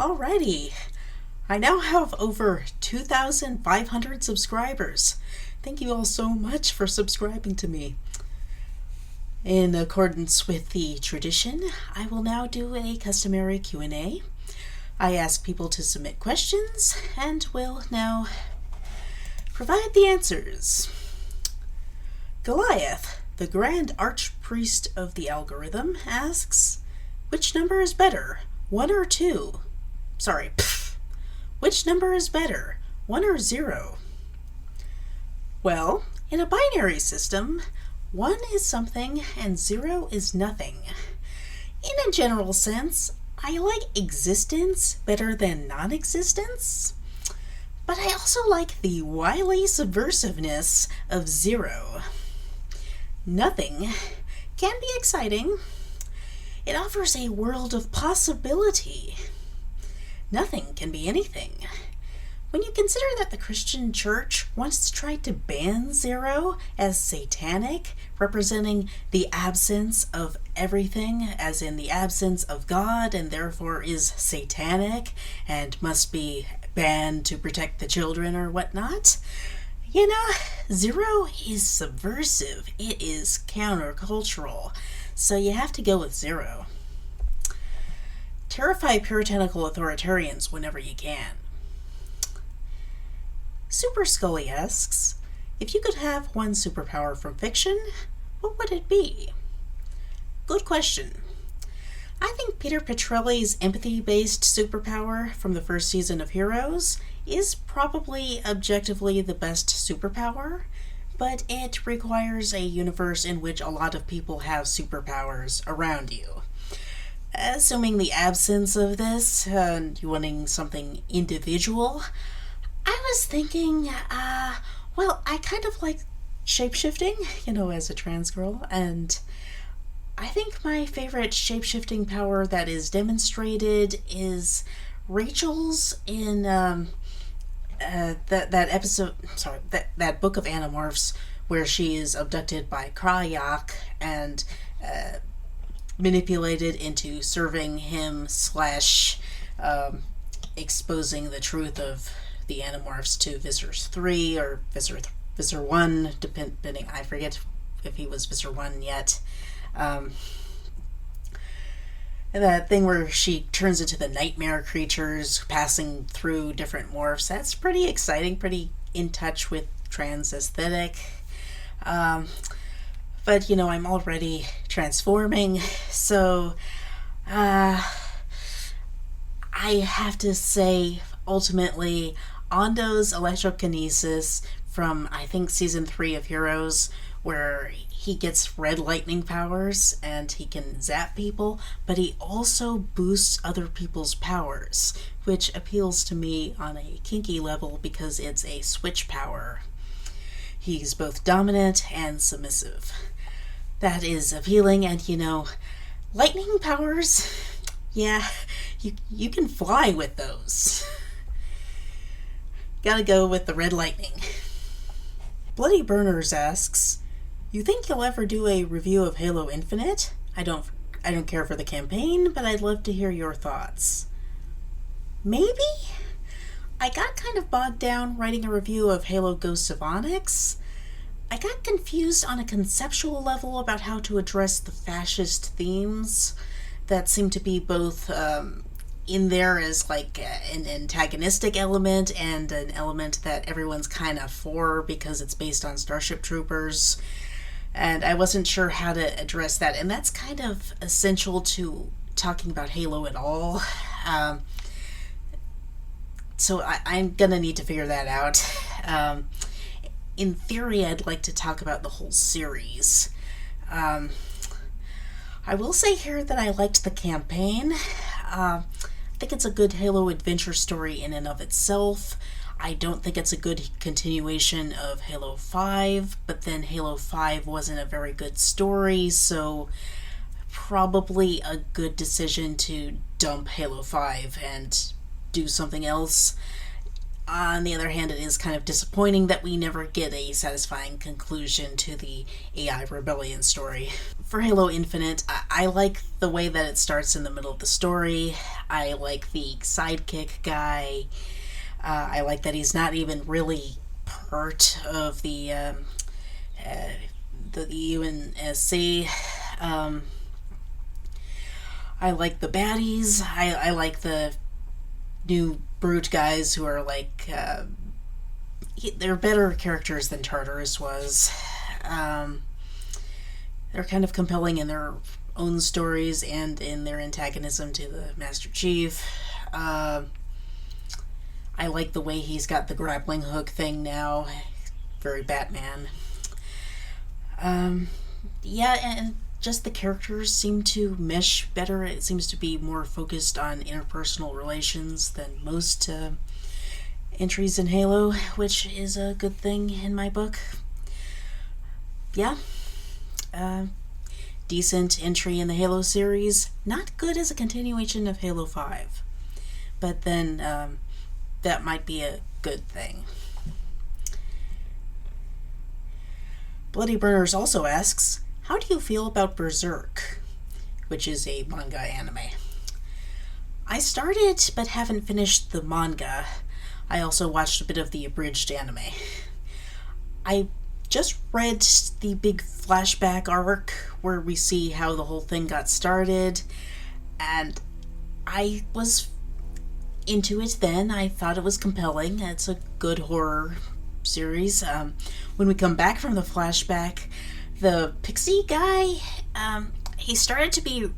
Alrighty, I now have over 2,500 subscribers. Thank you all so much for subscribing to me. In accordance with the tradition, I will now do a customary Q&A. I ask people to submit questions and will now provide the answers. Goliath, the Grand Archpriest of the Algorithm, asks, which number is better, 1 or 2? Which number is better, 1 or 0? Well, in a binary system, 1 is something and 0 is nothing. In a general sense, I like existence better than non-existence, but I also like the wily subversiveness of 0. Nothing can be exciting. It offers a world of possibility. Nothing can be anything. When you consider that the Christian Church once tried to ban 0 as satanic, representing the absence of everything, as in the absence of God, and therefore is satanic and must be banned to protect the children or whatnot, 0 is subversive. It is countercultural. So you have to go with 0. Terrify puritanical authoritarians whenever you can. Super Scully asks, if you could have one superpower from fiction, what would it be? Good question. I think Peter Petrelli's empathy-based superpower from the first season of Heroes is probably objectively the best superpower, but it requires a universe in which a lot of people have superpowers around you. Assuming the absence of this, you wanting something individual, I was thinking, I kind of like shapeshifting, as a trans girl, and I think my favorite shapeshifting power that is demonstrated is Rachel's in that book of Animorphs where she is abducted by Krayak and manipulated into serving him / exposing the truth of the Animorphs to Viscers 3 or Viscer 1, depending, I forget if he was Viscer 1 yet. That thing where she turns into the nightmare creatures passing through different morphs, that's pretty exciting, pretty in touch with trans aesthetic. But, I'm already transforming, so I have to say, ultimately, Ando's electrokinesis from, I think, Season 3 of Heroes, where he gets red lightning powers and he can zap people, but he also boosts other people's powers, which appeals to me on a kinky level because it's a switch power. He's both dominant and submissive. That is appealing, and lightning powers, yeah, you can fly with those. Gotta go with the red lightning. Bloody Burners asks, you think you'll ever do a review of Halo Infinite? I don't care for the campaign, but I'd love to hear your thoughts. Maybe? I got kind of bogged down writing a review of Halo Ghosts of Onyx. I got confused on a conceptual level about how to address the fascist themes that seem to be both in there as like an antagonistic element and an element that everyone's kind of for because it's based on Starship Troopers. And I wasn't sure how to address that. And that's kind of essential to talking about Halo at all. So I'm going to need to figure that out. In theory, I'd like to talk about the whole series. I will say here that I liked the campaign. I think it's a good Halo adventure story in and of itself. I don't think it's a good continuation of Halo 5, but then Halo 5 wasn't a very good story, so probably a good decision to dump Halo 5 and do something else. On the other hand, it is kind of disappointing that we never get a satisfying conclusion to the AI rebellion story. For Halo Infinite, I like the way that it starts in the middle of the story. I like the sidekick guy. I like that he's not even really part of the UNSC. I like the baddies. I like the new brute guys who are like they're better characters than Tartarus was. They're kind of compelling in their own stories and in their antagonism to the Master Chief. I like the way he's got the grappling hook thing now. Very Batman. Yeah, and just the characters seem to mesh better. It seems to be more focused on interpersonal relations than most entries in Halo, which is a good thing in my book. Yeah. Decent entry in the Halo series. Not good as a continuation of Halo 5. But then that might be a good thing. Bloody Burners also asks, how do you feel about Berserk, which is a manga anime? I started but haven't finished the manga. I also watched a bit of the abridged anime. I just read the big flashback arc where we see how the whole thing got started, and I was into it then. I thought it was compelling. It's a good horror series. When we come back from the flashback, the pixie guy, he started to be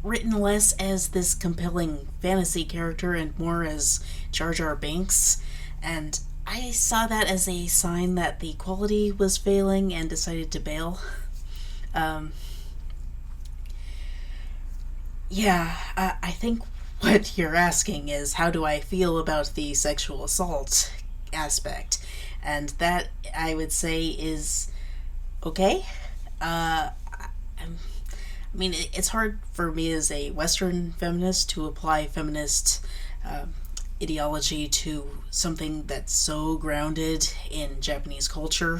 written less as this compelling fantasy character and more as Jar Jar Binks, and I saw that as a sign that the quality was failing and decided to bail. I think what you're asking is, how do I feel about the sexual assault aspect? And that, I would say, is okay. I mean, it's hard for me as a Western feminist to apply feminist ideology to something that's so grounded in Japanese culture.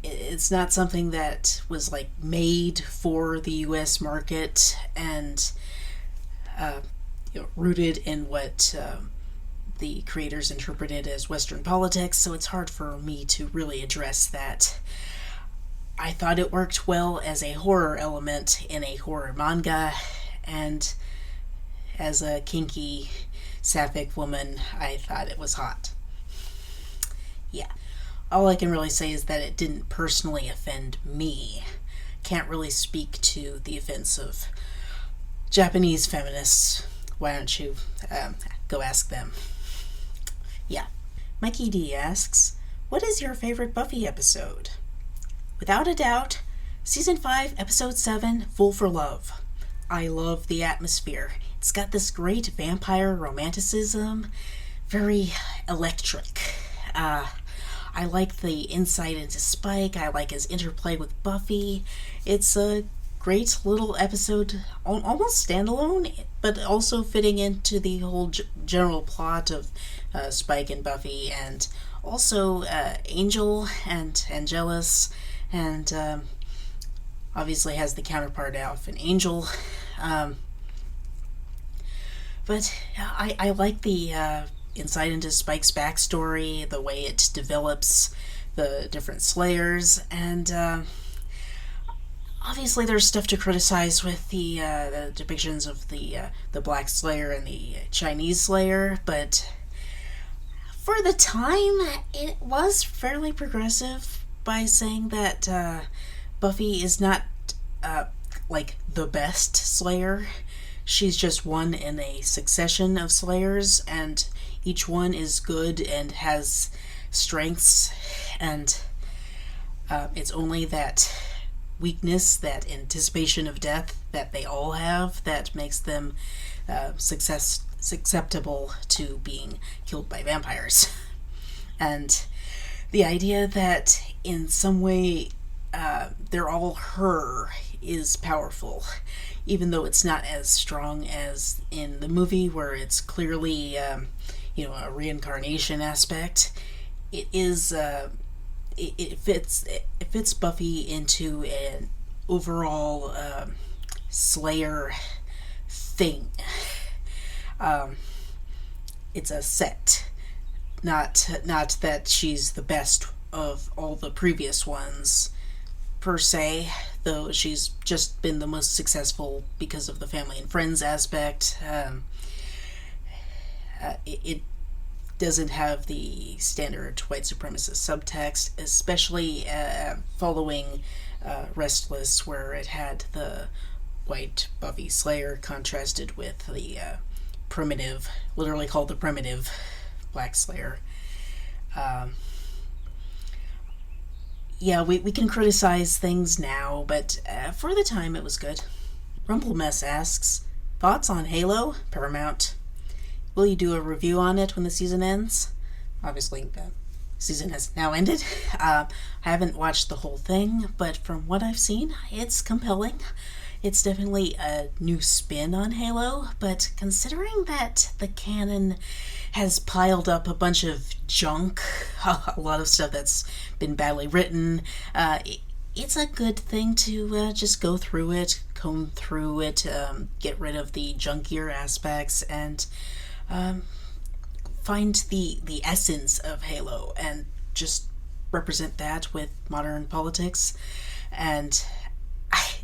It's not something that was like made for the U.S. market and rooted in what the creators interpreted as Western politics, so it's hard for me to really address that. I thought it worked well as a horror element in a horror manga, and as a kinky sapphic woman, I thought it was hot. Yeah. All I can really say is that it didn't personally offend me. Can't really speak to the offense of Japanese feminists. Why don't you go ask them? Yeah. Mikey D asks, what is your favorite Buffy episode? Without a doubt, Season 5, Episode 7, Fool for Love. I love the atmosphere. It's got this great vampire romanticism, very electric. I like the insight into Spike. I like his interplay with Buffy. It's a great little episode, almost standalone, but also fitting into the whole general plot of Spike and Buffy, and also Angel and Angelus, and obviously has the counterpart Alf and Angel. But I like the insight into Spike's backstory, the way it develops the different Slayers, and obviously there's stuff to criticize with the depictions of the Black Slayer and the Chinese Slayer, but for the time, it was fairly progressive by saying that Buffy is not like the best Slayer. She's just one in a succession of Slayers, and each one is good and has strengths, and it's only that weakness, that anticipation of death that they all have, that makes them susceptible to being killed by vampires. And the idea that in some way they're all her is powerful, even though it's not as strong as in the movie, where it's clearly a reincarnation aspect. It is it fits Buffy into an overall Slayer thing. It's a set, not that she's the best of all the previous ones per se, though she's just been the most successful because of the family and friends aspect. It doesn't have the standard white supremacist subtext, especially following Restless, where it had the white Buffy Slayer contrasted with the primitive, literally called the primitive Black Slayer. Yeah, we can criticize things now, but for the time it was good. Rumplemess asks, thoughts on Halo, Paramount? Will you do a review on it when the season ends? Obviously, the season has now ended. I haven't watched the whole thing, but from what I've seen, it's compelling. It's definitely a new spin on Halo, but considering that the canon has piled up a bunch of junk, a lot of stuff that's been badly written, it's a good thing to just go through it, comb through it, get rid of the junkier aspects, and find the essence of Halo and just represent that with modern politics. And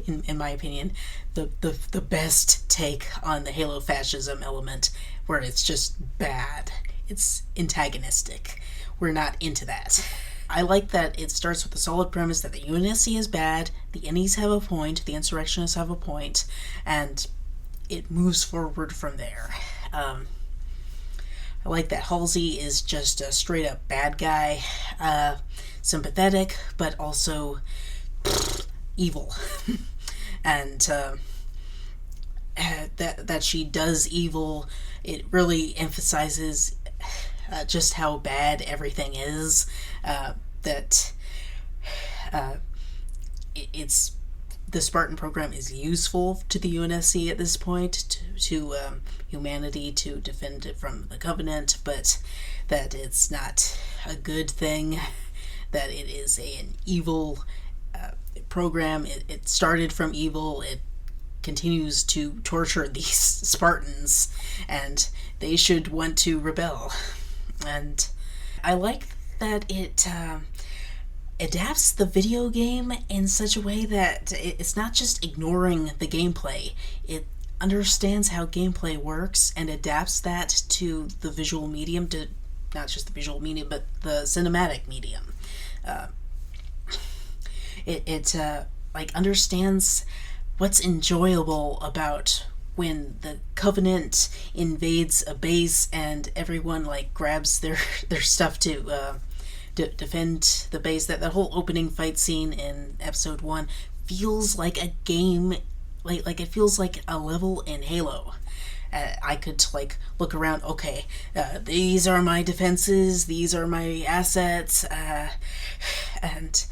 in my opinion, the best take on the Halo fascism element, where it's just bad. It's antagonistic. We're not into that. I like that it starts with the solid premise that the UNSC is bad, the innies have a point, the insurrectionists have a point, and it moves forward from there. I like that Halsey is just a straight up bad guy, sympathetic, but also evil. And that she does evil, it really emphasizes just how bad everything is. That it's the Spartan program is useful to the UNSC at this point, to humanity, to defend it from the Covenant, but that it's not a good thing, that it is an evil program. It started from evil, it continues to torture these Spartans, and they should want to rebel. And I like that it adapts the video game in such a way that it's not just ignoring the gameplay. It understands how gameplay works and adapts that to the visual medium, to not just the visual medium, but the cinematic medium. It understands what's enjoyable about when the Covenant invades a base and everyone grabs their stuff to defend the base. That whole opening fight scene in episode 1 feels like a game, like it feels like a level in Halo. I could look around, okay, these are my defenses, these are my assets, and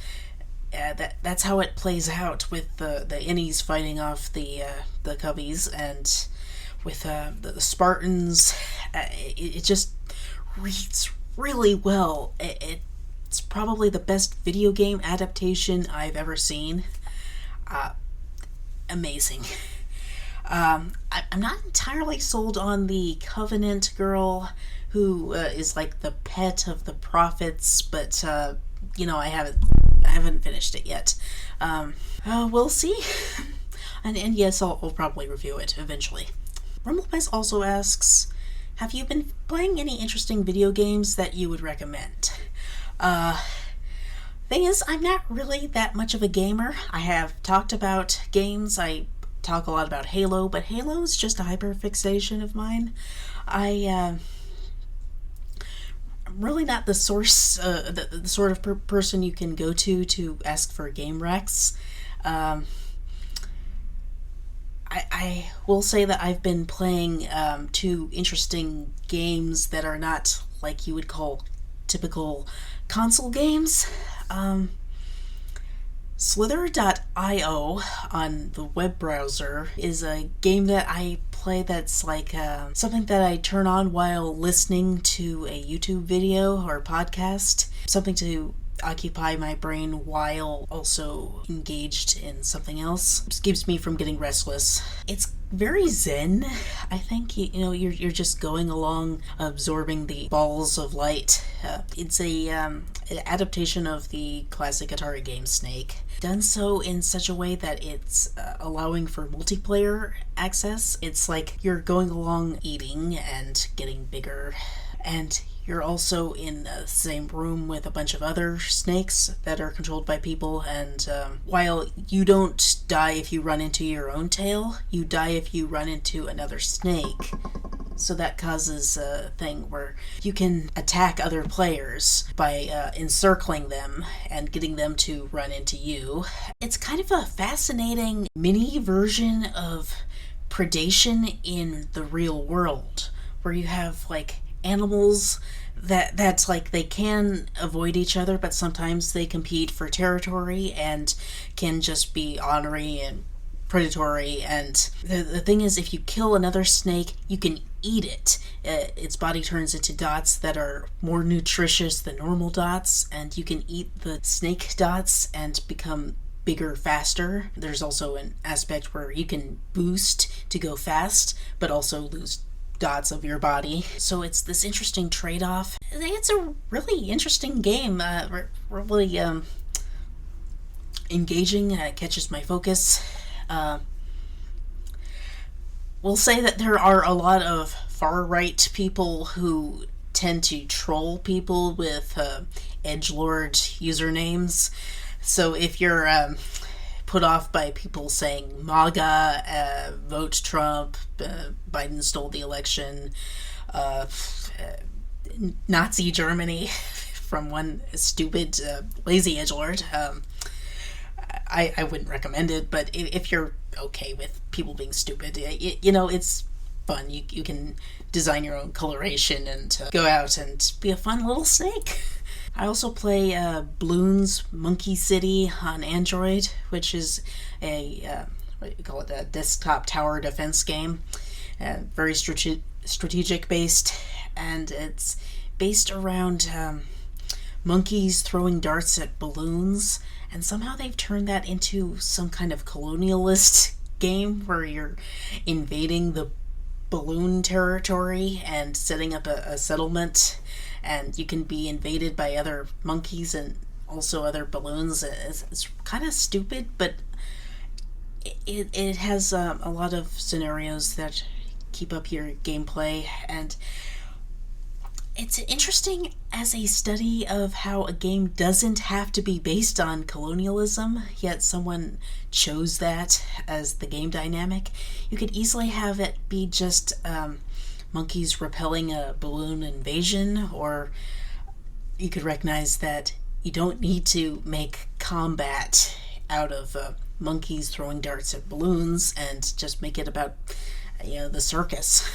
that's how it plays out with the innies fighting off the Cubbies, and with the Spartans. It just reads really well. It's probably the best video game adaptation I've ever seen. Amazing. I'm not entirely sold on the Covenant girl who is the pet of the prophets, but I haven't finished it yet. We'll see. And yes, I'll probably review it eventually. Rumblepez also asks, have you been playing any interesting video games that you would recommend? Thing is, I'm not really that much of a gamer. I have talked about games. I talk a lot about Halo, but Halo is just a hyperfixation of mine. I'm really not the source, the sort of person you can go to ask for game recs. I will say that I've been playing 2 interesting games that are not like you would call typical console games. Slither.io on the web browser is a game that I play that's like something that I turn on while listening to a YouTube video or podcast, something to occupy my brain while also engaged in something else. It keeps me from getting restless. It's very zen. I think you're just going along, absorbing the balls of light. It's an adaptation of the classic Atari game Snake, done so in such a way that it's allowing for multiplayer access. It's like you're going along eating and getting bigger, and you're also in the same room with a bunch of other snakes that are controlled by people, and while you don't die if you run into your own tail, you die if you run into another snake. So that causes a thing where you can attack other players by encircling them and getting them to run into you. It's kind of a fascinating mini version of predation in the real world, where you have like animals that's like they can avoid each other, but sometimes they compete for territory and can just be ornery and predatory. And the thing is, if you kill another snake, you can eat it. Its body turns into dots that are more nutritious than normal dots, and you can eat the snake dots and become bigger faster. There's also an aspect where you can boost to go fast, but also lose dots of your body. So it's this interesting trade-off. It's a really interesting game. Really engaging. Catches my focus. We'll say that there are a lot of far-right people who tend to troll people with edgelord usernames. So if you're put off by people saying MAGA, vote Trump, Biden stole the election, Nazi Germany from one stupid, lazy edgelord, I wouldn't recommend it. But if you're okay with people being stupid, it's fun. You can design your own coloration and go out and be a fun little snake. I also play Bloons Monkey City on Android, which is a desktop tower defense game, very strategic based, and it's based around monkeys throwing darts at balloons, and somehow they've turned that into some kind of colonialist game where you're invading the balloon territory and setting up a settlement, and you can be invaded by other monkeys and also other balloons. It's kind of stupid, but it has a lot of scenarios that keep up your gameplay, and it's interesting as a study of how a game doesn't have to be based on colonialism, yet someone chose that as the game dynamic. You could easily have it be just monkeys repelling a balloon invasion, or you could recognize that you don't need to make combat out of monkeys throwing darts at balloons and just make it about the circus.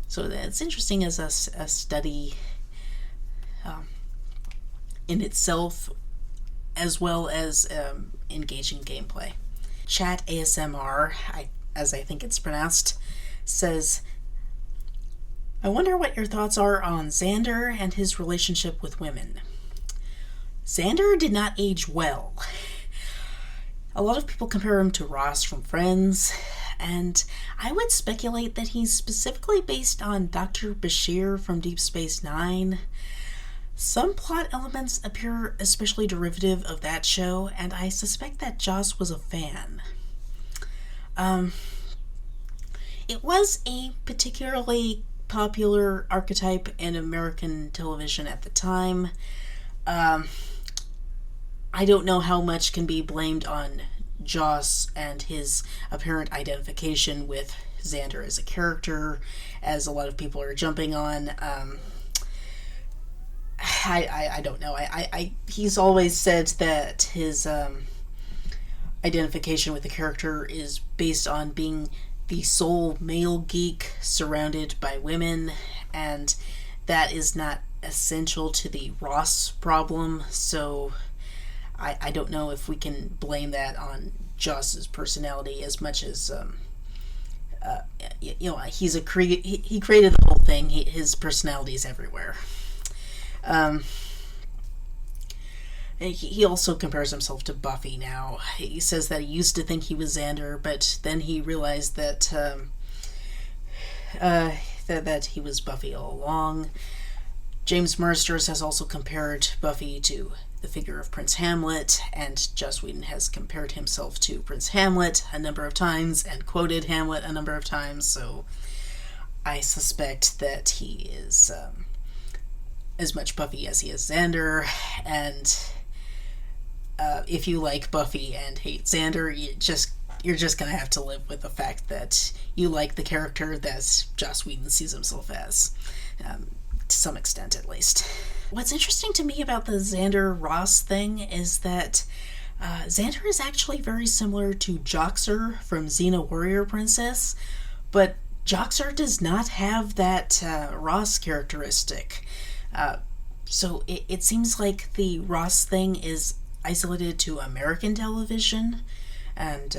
So it's interesting as a study in itself, as well as engaging gameplay. Chat ASMR, as I think it's pronounced, says, I wonder what your thoughts are on Xander and his relationship with women. Xander did not age well. A lot of people compare him to Ross from Friends, and I would speculate that he's specifically based on Dr. Bashir from Deep Space Nine. Some plot elements appear especially derivative of that show, and I suspect that Joss was a fan. It was a particularly popular archetype in American television at the time. I don't know how much can be blamed on Joss and his apparent identification with Xander as a character, as a lot of people are jumping on. I don't know. He's always said that his identification with the character is based on being the sole male geek surrounded by women, and that is not essential to the Ross problem, so I don't know if we can blame that on Joss's personality as much as he's he created the whole thing. His personality is everywhere. He also compares himself to Buffy now. He says that he used to think he was Xander, but then he realized that that he was Buffy all along. James Marsters has also compared Buffy to the figure of Prince Hamlet, and Joss Whedon has compared himself to Prince Hamlet a number of times and quoted Hamlet a number of times, so I suspect that he is as much Buffy as he is Xander, and if you like Buffy and hate Xander, you're just gonna have to live with the fact that you like the character that Joss Whedon sees himself as, to some extent at least. What's interesting to me about the Xander Ross thing is that Xander is actually very similar to Joxer from Xena Warrior Princess, but Joxer does not have that Ross characteristic. So it seems like the Ross thing is isolated to American television, and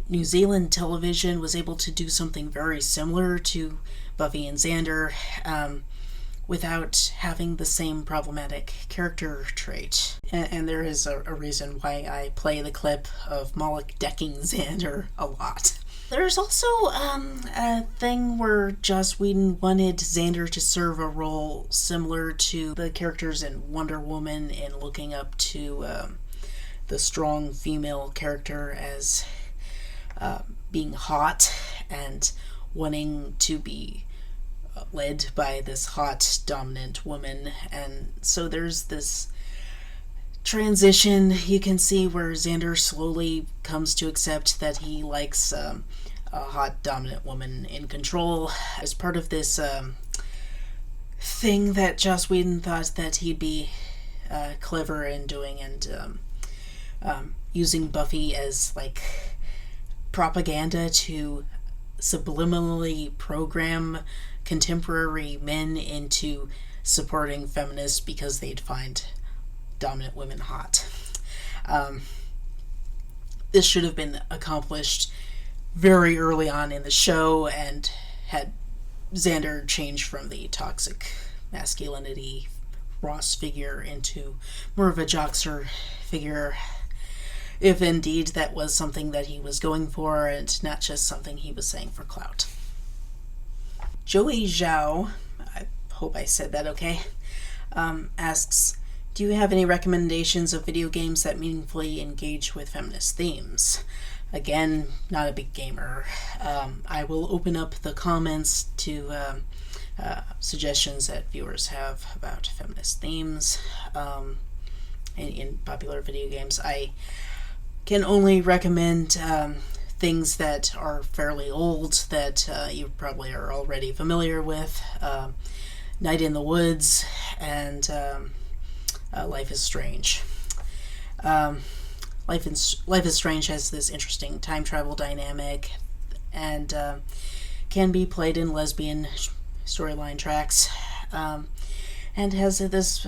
New Zealand television was able to do something very similar to Buffy and Xander without having the same problematic character trait. And there is a reason why I play the clip of Moloch decking Xander a lot. There's also a thing where Joss Whedon wanted Xander to serve a role similar to the characters in Wonder Woman, in looking up to the strong female character as being hot and wanting to be led by this hot, dominant woman. And so there's this transition you can see where Xander slowly comes to accept that he likes a hot, dominant woman in control as part of this thing that Joss Whedon thought that he'd be clever in doing, and using Buffy as like propaganda to subliminally program contemporary men into supporting feminists because they'd find dominant women hot. This should have been accomplished very early on in the show and had Xander change from the toxic masculinity Ross figure into more of a Joxer figure, if indeed that was something that he was going for and not just something he was saying for clout. Joey Zhao, I hope I said that okay, asks, do you have any recommendations of video games that meaningfully engage with feminist themes? Again, not a big gamer. I will open up the comments to suggestions that viewers have about feminist themes in popular video games. I can only recommend things that are fairly old that you probably are already familiar with. Night in the Woods and Life is Strange. Life is Strange has this interesting time travel dynamic and can be played in lesbian storyline tracks, and has this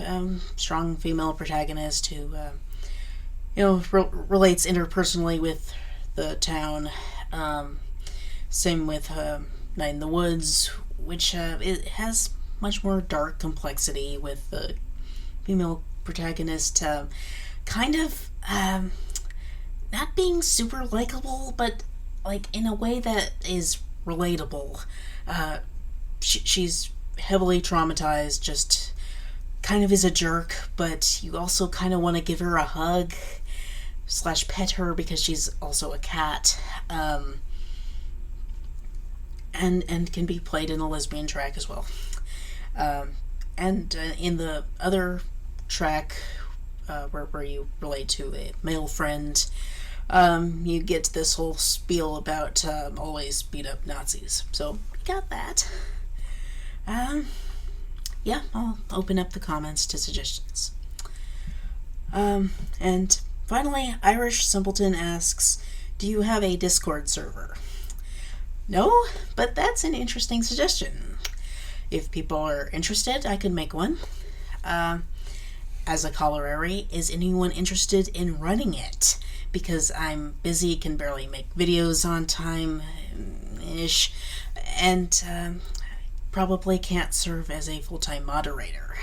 strong female protagonist who relates interpersonally with the town. Same with Night in the Woods, which it has much more dark complexity with the female protagonist kind of not being super likable, but like in a way that is relatable. She's heavily traumatized, just kind of is a jerk, but you also kind of want to give her a hug / pet her because she's also a cat, and can be played in a lesbian track as well. And in the other track, where you relate to a male friend, you get this whole spiel about always beat up Nazis. So we got that. Yeah, I'll open up the comments to suggestions. And finally, Irish Simpleton asks, do you have a Discord server? No, but that's an interesting suggestion. If people are interested, I could make one. As a corollary, is anyone interested in running it? Because I'm busy, can barely make videos on time, ish, and probably can't serve as a full-time moderator.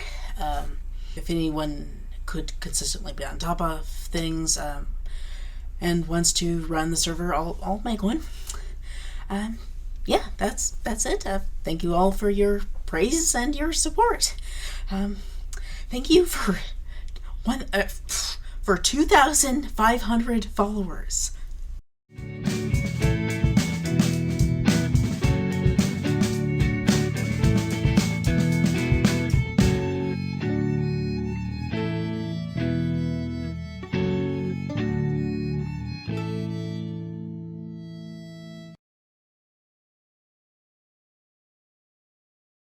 If anyone could consistently be on top of things and wants to run the server, I'll make one. Yeah, that's it. Thank you all for your praise and your support. Thank you for 2,500 followers.